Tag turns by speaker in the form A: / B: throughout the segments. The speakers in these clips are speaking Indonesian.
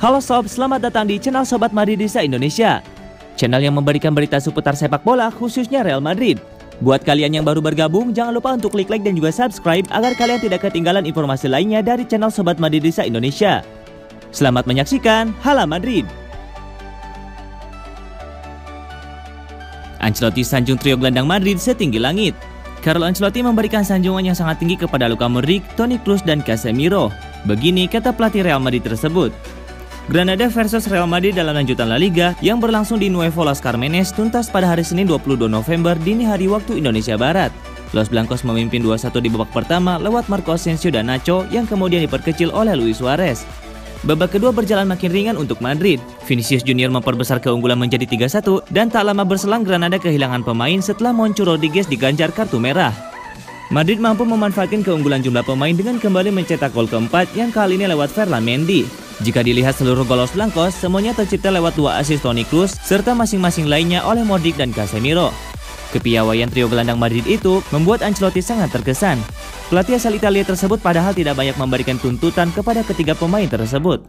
A: Halo sob, selamat datang di channel Sobat Madridista Indonesia. Channel yang memberikan berita seputar sepak bola khususnya Real Madrid. Buat kalian yang baru bergabung, jangan lupa untuk klik like dan juga subscribe agar kalian tidak ketinggalan informasi lainnya dari channel Sobat Madridista Indonesia. Selamat menyaksikan Hala Madrid. Ancelotti sanjung trio gelandang Madrid setinggi langit. Carlo Ancelotti memberikan sanjungan yang sangat tinggi kepada Luka Modric, Toni Kroos, dan Casemiro. Begini kata pelatih Real Madrid tersebut. Granada versus Real Madrid dalam lanjutan La Liga yang berlangsung di Nuevo Los Carmenes tuntas pada hari Senin 22 November dini hari waktu Indonesia Barat. Los Blancos memimpin 2-1 di babak pertama lewat Marco Asensio dan Nacho yang kemudian diperkecil oleh Luis Suarez. Babak kedua berjalan makin ringan untuk Madrid. Vinicius Junior memperbesar keunggulan menjadi 3-1 dan tak lama berselang Granada kehilangan pemain setelah Moncho Rodriguez diganjar kartu merah. Madrid mampu memanfaatkan keunggulan jumlah pemain dengan kembali mencetak gol keempat yang kali ini lewat Ferland Mendy. Jika dilihat seluruh gol Los Blancos, semuanya tercipta lewat 2 assist Toni Kroos serta masing-masing lainnya oleh Modric dan Casemiro. Kepiawaian trio gelandang Madrid itu membuat Ancelotti sangat terkesan. Pelatih asal Italia tersebut padahal tidak banyak memberikan tuntutan kepada ketiga pemain tersebut.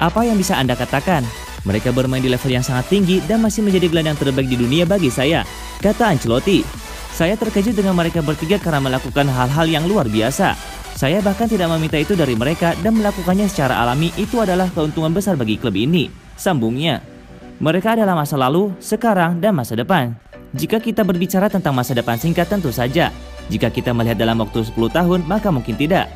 A: Apa yang bisa Anda katakan? Mereka bermain di level yang sangat tinggi dan masih menjadi gelandang terbaik di dunia bagi saya, kata Ancelotti. Saya terkejut dengan mereka bertiga karena melakukan hal-hal yang luar biasa. Saya bahkan tidak meminta itu dari mereka dan melakukannya secara alami. Itu adalah keuntungan besar bagi klub ini, sambungnya. Mereka adalah masa lalu, sekarang, dan masa depan. Jika kita berbicara tentang masa depan singkat tentu saja. Jika kita melihat dalam waktu 10 tahun, maka mungkin tidak.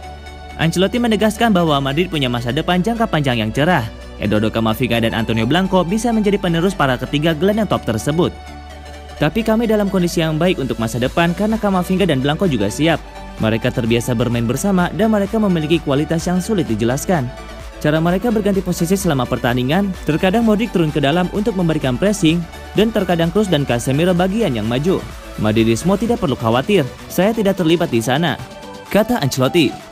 A: Ancelotti menegaskan bahwa Madrid punya masa depan jangka panjang yang cerah. Eduardo Camavinga dan Antonio Blanco bisa menjadi penerus para ketiga gelandang top tersebut. Tapi kami dalam kondisi yang baik untuk masa depan karena Camavinga dan Blanco juga siap. Mereka terbiasa bermain bersama dan mereka memiliki kualitas yang sulit dijelaskan. Cara mereka berganti posisi selama pertandingan, terkadang Modric turun ke dalam untuk memberikan pressing, dan terkadang Kroos dan Casemiro bagian yang maju. Madridismo tidak perlu khawatir, saya tidak terlibat di sana, kata Ancelotti.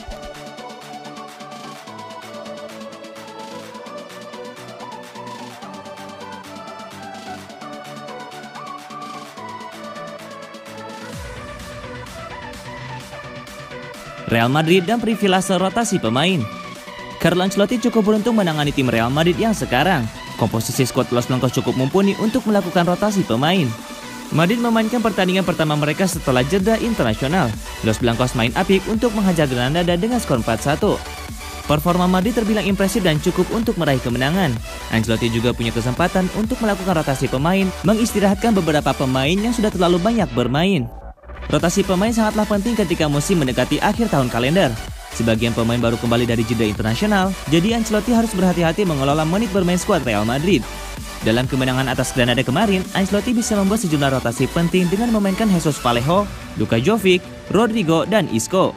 A: Real Madrid dan privilase rotasi pemain. Carlo Ancelotti cukup beruntung menangani tim Real Madrid yang sekarang. Komposisi skuad Los Blancos cukup mumpuni untuk melakukan rotasi pemain. Madrid memainkan pertandingan pertama mereka setelah jeda internasional. Los Blancos main apik untuk menghajar Granada dengan skor 4-1. Performa Madrid terbilang impresif dan cukup untuk meraih kemenangan. Ancelotti juga punya kesempatan untuk melakukan rotasi pemain, mengistirahatkan beberapa pemain yang sudah terlalu banyak bermain. Rotasi pemain sangatlah penting ketika musim mendekati akhir tahun kalender. Sebagian pemain baru kembali dari jeda internasional, jadi Ancelotti harus berhati-hati mengelola menit bermain skuad Real Madrid. Dalam kemenangan atas Granada kemarin, Ancelotti bisa membuat sejumlah rotasi penting dengan memainkan Jesus Vallejo, Luka Jovic, Rodrigo, dan Isco.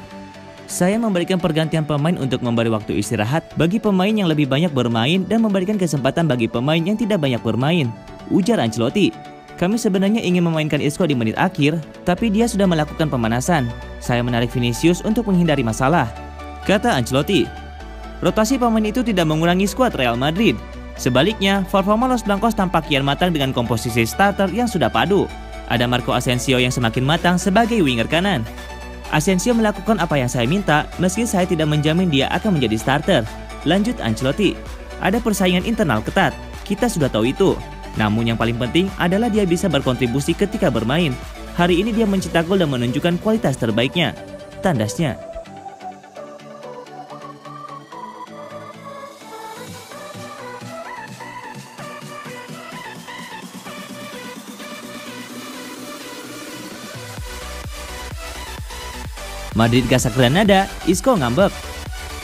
A: Saya memberikan pergantian pemain untuk memberi waktu istirahat bagi pemain yang lebih banyak bermain dan memberikan kesempatan bagi pemain yang tidak banyak bermain, ujar Ancelotti. Kami sebenarnya ingin memainkan Isco di menit akhir, tapi dia sudah melakukan pemanasan. Saya menarik Vinicius untuk menghindari masalah, kata Ancelotti. Rotasi pemain itu tidak mengurangi skuad Real Madrid. Sebaliknya, performa Los Blancos tampak kian matang dengan komposisi starter yang sudah padu. Ada Marco Asensio yang semakin matang sebagai winger kanan. Asensio melakukan apa yang saya minta, meski saya tidak menjamin dia akan menjadi starter, lanjut Ancelotti. Ada persaingan internal ketat, kita sudah tahu itu. Namun yang paling penting adalah dia bisa berkontribusi ketika bermain. Hari ini dia mencetak gol dan menunjukkan kualitas terbaiknya, tandasnya. Madrid gasak Granada, Isco ngambek.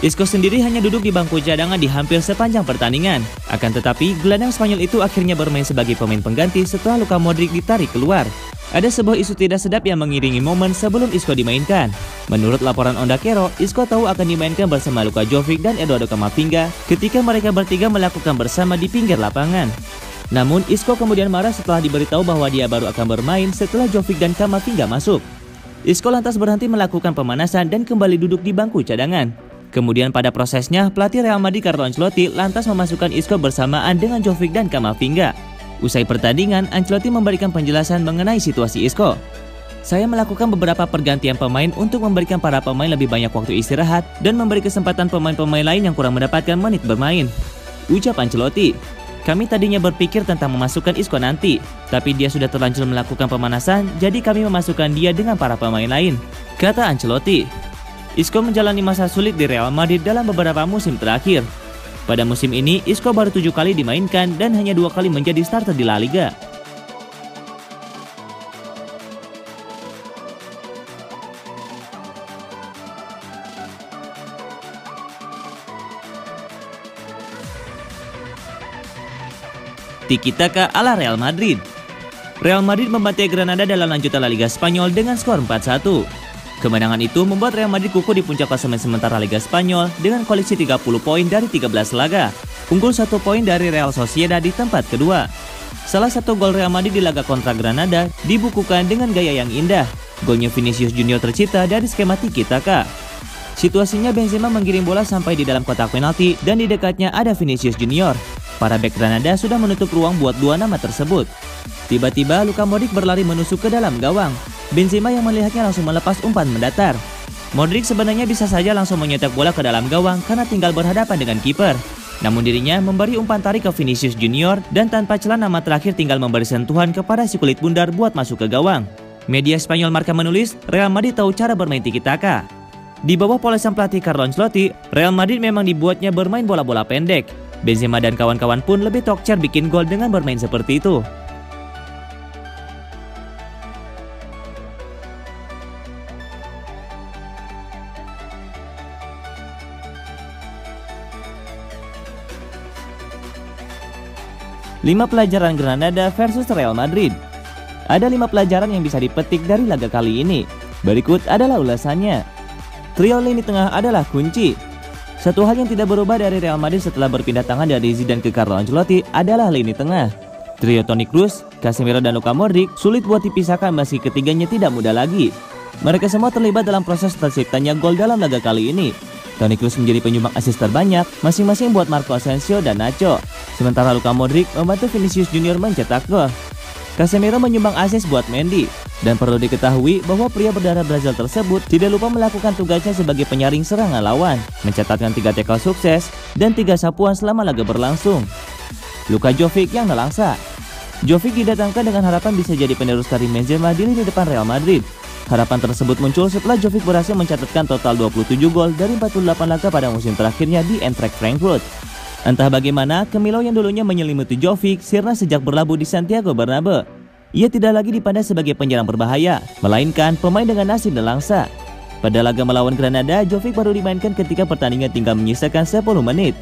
A: Isco sendiri hanya duduk di bangku cadangan di hampir sepanjang pertandingan. Akan tetapi, gelandang Spanyol itu akhirnya bermain sebagai pemain pengganti setelah Luka Modric ditarik keluar. Ada sebuah isu tidak sedap yang mengiringi momen sebelum Isco dimainkan. Menurut laporan Onda Cero, Isco tahu akan dimainkan bersama Luka Jovic dan Eduardo Camavinga ketika mereka bertiga melakukan bersama di pinggir lapangan. Namun, Isco kemudian marah setelah diberitahu bahwa dia baru akan bermain setelah Jovic dan Camavinga masuk. Isco lantas berhenti melakukan pemanasan dan kembali duduk di bangku cadangan. Kemudian pada prosesnya, pelatih Real Madrid Carlo Ancelotti lantas memasukkan Isco bersamaan dengan Jovic dan Camavinga. Usai pertandingan, Ancelotti memberikan penjelasan mengenai situasi Isco. Saya melakukan beberapa pergantian pemain untuk memberikan para pemain lebih banyak waktu istirahat dan memberi kesempatan pemain-pemain lain yang kurang mendapatkan menit bermain. ucap Ancelotti. Kami tadinya berpikir tentang memasukkan Isco nanti, tapi dia sudah terlanjur melakukan pemanasan, jadi kami memasukkan dia dengan para pemain lain, kata Ancelotti. Isco menjalani masa sulit di Real Madrid dalam beberapa musim terakhir. Pada musim ini, Isco baru 7 kali dimainkan dan hanya 2 kali menjadi starter di La Liga. Tiki-taka ala Real Madrid. Real Madrid membantai Granada dalam lanjutan La Liga Spanyol dengan skor 4-1. Kemenangan itu membuat Real Madrid kukuh di puncak klasemen sementara Liga Spanyol dengan koleksi 30 poin dari 13 laga, unggul 1 poin dari Real Sociedad di tempat kedua. Salah satu gol Real Madrid di laga kontra Granada dibukukan dengan gaya yang indah. Golnya Vinicius Junior tercipta dari skema tiki-taka. Situasinya Benzema menggiring bola sampai di dalam kotak penalti dan di dekatnya ada Vinicius Junior. Para bek Granada sudah menutup ruang buat dua nama tersebut. Tiba-tiba Luka Modric berlari menusuk ke dalam gawang. Benzema yang melihatnya langsung melepas umpan mendatar. Modric sebenarnya bisa saja langsung menyetak bola ke dalam gawang karena tinggal berhadapan dengan kiper. Namun dirinya memberi umpan tarik ke Vinicius Junior dan tanpa celah nama terakhir tinggal memberi sentuhan kepada si kulit bundar buat masuk ke gawang. Media Spanyol Marca menulis, Real Madrid tahu cara bermain tiki-taka. Di bawah polesan pelatih Carlo Ancelotti, Real Madrid memang dibuatnya bermain bola-bola pendek. Benzema dan kawan-kawan pun lebih tokcer bikin gol dengan bermain seperti itu. Lima pelajaran Granada versus Real Madrid. Ada 5 pelajaran yang bisa dipetik dari laga kali ini. Berikut adalah ulasannya. Trio lini tengah adalah kunci. Satu hal yang tidak berubah dari Real Madrid setelah berpindah tangan dari Zidane ke Carlo Ancelotti adalah lini tengah. Trio Toni Kroos, Casemiro dan Luka Modric sulit buat dipisahkan meski ketiganya tidak muda lagi. Mereka semua terlibat dalam proses terciptanya gol dalam laga kali ini. Toni Kroos menjadi penyumbang asis terbanyak, masing-masing buat Marco Asensio dan Nacho. Sementara Luka Modric membantu Vinicius Junior mencetak gol. Casemiro menyumbang asis buat Mendy. Dan perlu diketahui bahwa pria berdarah Brazil tersebut tidak lupa melakukan tugasnya sebagai penyaring serangan lawan, mencatatkan 3 tackle sukses dan 3 sapuan selama laga berlangsung. Luka Jovic yang nelangsa. Jovic didatangkan dengan harapan bisa jadi penerus Karim Benzema di lini depan Real Madrid. Harapan tersebut muncul setelah Jovic berhasil mencatatkan total 27 gol dari 48 laga pada musim terakhirnya di Eintracht Frankfurt. Entah bagaimana, Kemilau yang dulunya menyelimuti Jovic sirna sejak berlabuh di Santiago Bernabeu. Ia tidak lagi dipandang sebagai penyerang berbahaya, melainkan pemain dengan nasib nelangsa. Pada laga melawan Granada, Jovic baru dimainkan ketika pertandingan tinggal menyisakan 10 menit.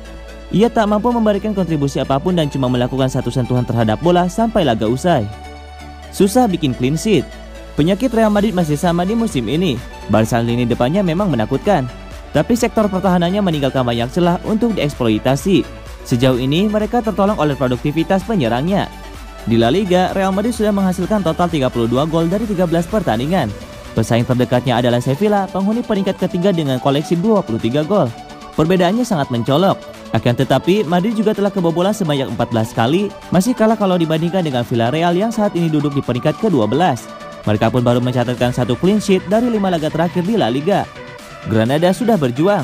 A: Ia tak mampu memberikan kontribusi apapun dan cuma melakukan satu sentuhan terhadap bola sampai laga usai. Susah bikin clean sheet. Penyakit Real Madrid masih sama di musim ini. Barisan lini depannya memang menakutkan, tapi sektor pertahanannya meninggalkan banyak celah untuk dieksploitasi. Sejauh ini mereka tertolong oleh produktivitas penyerangnya. Di La Liga, Real Madrid sudah menghasilkan total 32 gol dari 13 pertandingan. Pesaing terdekatnya adalah Sevilla, penghuni peringkat ketiga dengan koleksi 23 gol. Perbedaannya sangat mencolok. Akan tetapi, Madrid juga telah kebobolan sebanyak 14 kali, masih kalah kalau dibandingkan dengan Villarreal yang saat ini duduk di peringkat ke-12. Mereka pun baru mencatatkan 1 clean sheet dari 5 laga terakhir di La Liga. Granada sudah berjuang.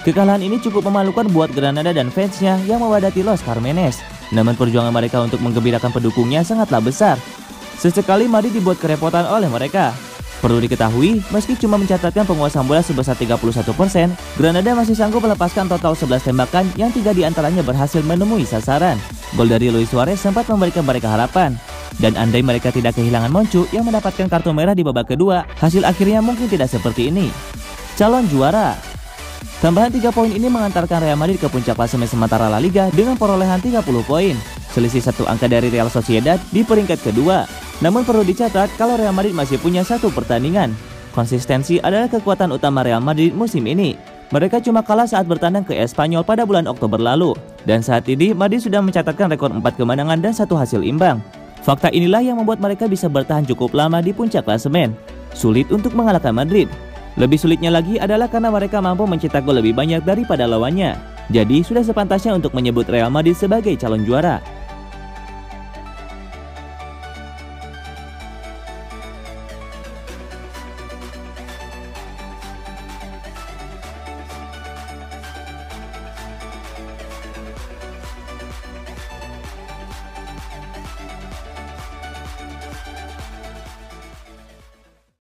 A: Kekalahan ini cukup memalukan buat Granada dan fansnya yang mewadati Los Carmenes. Namun perjuangan mereka untuk menggembirakan pendukungnya sangatlah besar. Sesekali Madrid dibuat kerepotan oleh mereka. Perlu diketahui, meski cuma mencatatkan penguasaan bola sebesar 31%, Granada masih sanggup melepaskan total 11 tembakan yang 3 diantaranya berhasil menemui sasaran. Gol dari Luis Suarez sempat memberikan mereka harapan. Dan andai mereka tidak kehilangan Moncu yang mendapatkan kartu merah di babak kedua, hasil akhirnya mungkin tidak seperti ini. Calon juara. Tambahan 3 poin ini mengantarkan Real Madrid ke puncak klasemen sementara La Liga dengan perolehan 30 poin. Selisih 1 angka dari Real Sociedad di peringkat kedua. Namun perlu dicatat kalau Real Madrid masih punya 1 pertandingan. Konsistensi adalah kekuatan utama Real Madrid musim ini. Mereka cuma kalah saat bertandang ke Espanyol pada bulan Oktober lalu. Dan saat ini Madrid sudah mencatatkan rekor 4 kemenangan dan 1 hasil imbang. Fakta inilah yang membuat mereka bisa bertahan cukup lama di puncak klasemen. Sulit untuk mengalahkan Madrid. Lebih sulitnya lagi adalah karena mereka mampu mencetak gol lebih banyak daripada lawannya. Jadi sudah sepantasnya untuk menyebut Real Madrid sebagai calon juara.